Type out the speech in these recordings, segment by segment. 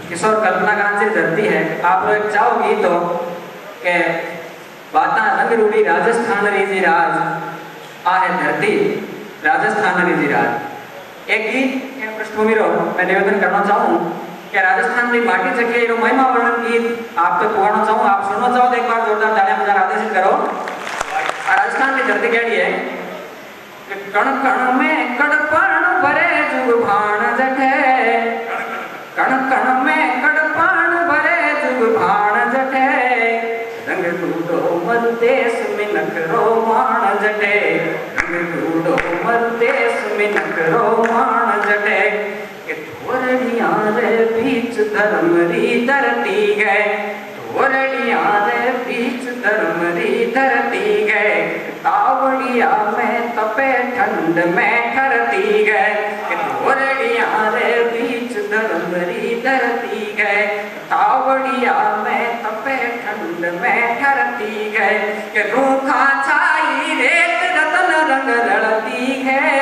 किशोर कल्पना कांची धरती है आप लोग चाहोगी तो के बाता रंग रूड़ी राजस्थान रीजी राज आ है धरती राजस्थान रीजी राज एक गीत के पृष्ठभूमि रो मैं निवेदन करना चाहूँ कि राजस्थान की माटी जगह रो महिमा वर्णन गीत आप तक पहुंचाना चाहूँ आप सुनना चाहो तो एक बार जोरदार तालियां बजाकर आदेशित करो। राजस्थान की धरती कहती है कि कण कण में कड़पण भरे जुग भाण जठे कण कण में कड़पण भरे जुग भाण जठे रंग रूडो मरदेश में नखरो मान जठे रंग रूडो मरदेश में नखरो मान जठे के थोरड़ियां रे बीच धर्म री धरती गए थोरड़ियां रे बीच धर्म री धरती गए तावड़िया में तपे ठंड में ठरती गए थोरड़ियां रे बीच धर्म री धरती गए तावड़िया में तपे ठंड में ठरती गए के रूखा छाई रेत रतन रंग रड़ती है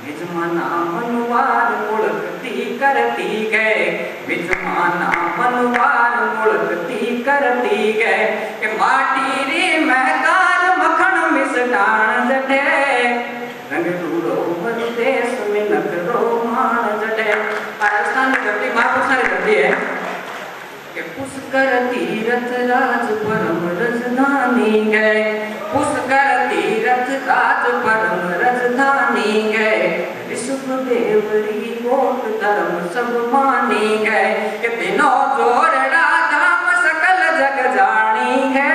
विजमाना मनवार मुड़कती करती गए विजमाना मनवार मुड़कती करती गए के माटी री महकार मखन मिसटान जटे रंग रूड़ो मरदेश में नखरो मान जटे। राजस्थान की धरती महापुरुषों की धरती है कि पुष्कर तीरथ राज परम राजधानी गए पुष्कर तीरथ राज परम राजधानी गए ऋषभ देवरी कोट धर्म सब मानी गए कि दिनों जोरड़ा धाम सकल जग जानी है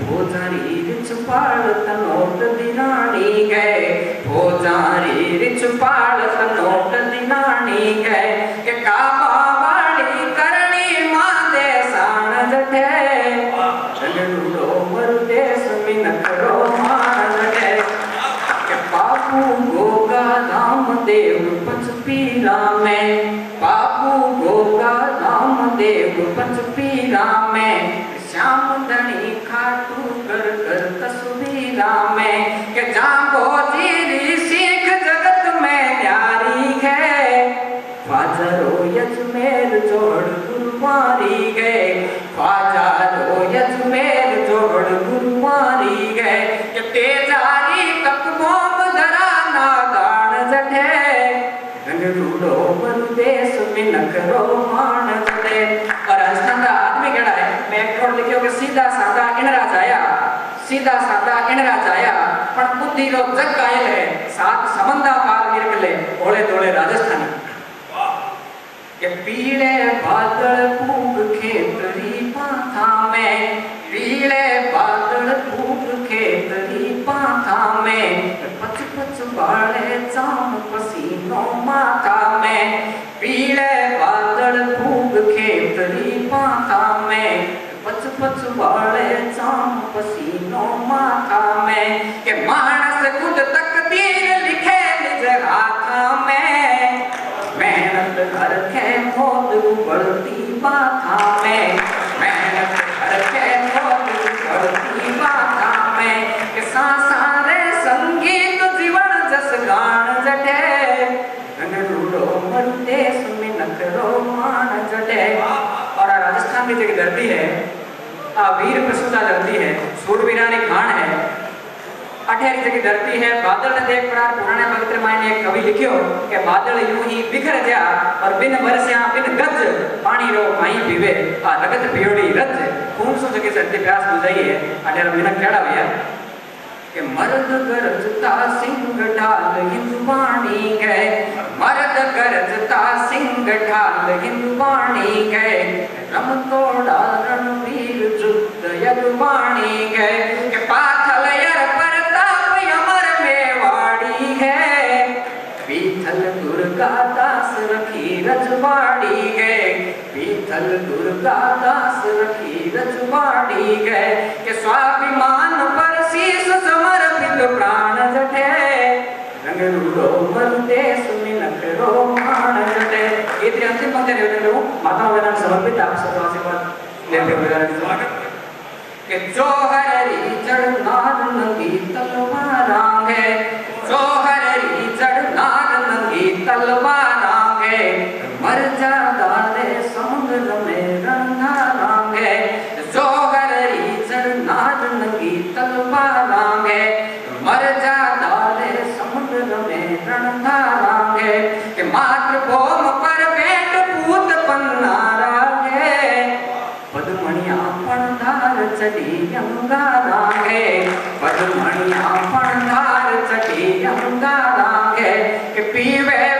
भोजारी रिच पाल तनोट दिनानी गए भोजारी रिच पाल तनोट दिनानी गए कि काबा वाली करनी मादे साण जठे रंगरूडो मरदेश में नखरो मान जठे कि बापू गोगा रामदेव पंचपीरा में बापू गोगा रामदेव पंचपीरा में श्याम धनी खाटू कर कर तस्वीरा में के जागो जीरी सीख जगत में न्यारी है ख्वाजारो यजमेर जोड़ गुरुमारी गए ख्वाजारो यजमेर जोड़ गुरुमारी गए के तेजारी ककबोम धरा नादान जठे रंग रूडो मरदेश में नखरो मान जठे। और राजस्थान का आदमी केड़ा है मैं एक और लिखियो कि सीधा साधा इनरा जाया सीधा साधा इनरा जाया पर बुद्धि रो जग कायल है सात समंदा पार निकले ओले दोले राजस्थानी के पीले बादल फूक खेतरी पाथा में पीले बादल फूक खेतरी पाथा में पच पच बाले चाम पसीनों माथा में पीले बादल फूक खेतरी पाथा में पच पच बाले चाम पसीनों माथा में के मानस खुद तकदीर लिखे निज हाथा में मेहनत करके खोद बढ़ती माथा में मेहनत करके खोद बढ़ती माथा में के सारे संगीत जीवन जस गान जटे रंगरूडो मरदेश में नखरो मान जटे। और राजस्थान की जगह धरती है वीर प्रसूता धरती है सूरवीरानी खान है अठेरी जगह धरती है बादल ने देख प्रकार पुराने पवित्र मायने एक कवि लिखियो कि बादल यूं ही बिखर जा और बिन बरस्या बिन गज पानी रो माई पीवे आ रगत पियोड़ी रज खून सो जगह सर्दी प्यास बुझाई है अठेरा मिनक केड़ा भैया कि मर्द गरजता सिंह ढाल हिंदुवाणी गए मर्द गरजता सिंह ढाल हिंदुवाणी गए रम तोड़ा रणवीर युद्ध यदुवाणी गए कि पाथल यर प्रताप यमर मेवाड़ी है पीथल दुर्गा दास रखी रजवाड़ी गए पीथल दुर्गा दास रखी रजवाड़ी गए कि स्वाभिमान पर शीश समर्पित प्राण जठे रंगरूडो मरदेश में नखरो मान जठे। ये अंतिम पंक्ति निवेदन करूं माता वेदन समर्पित आप सब आशीर्वाद लेते हुए स्वागत कि जोहरी जड़ नार नंगी तलवार है जोहरी जड़ नार नंगी तलवार है मर जा दाले समुद्र में रणधारांगे जोगर रीचर नाद नंगी तलवारांगे मर जा डाले समुद्र में रणधारांगे के मातृभूमि पर बेट पूत पन्नारांगे पद्मणिया पणधार चढ़ी अंगारांगे पद्मणिया पणधार चढ़ी अंगारांगे के पीवे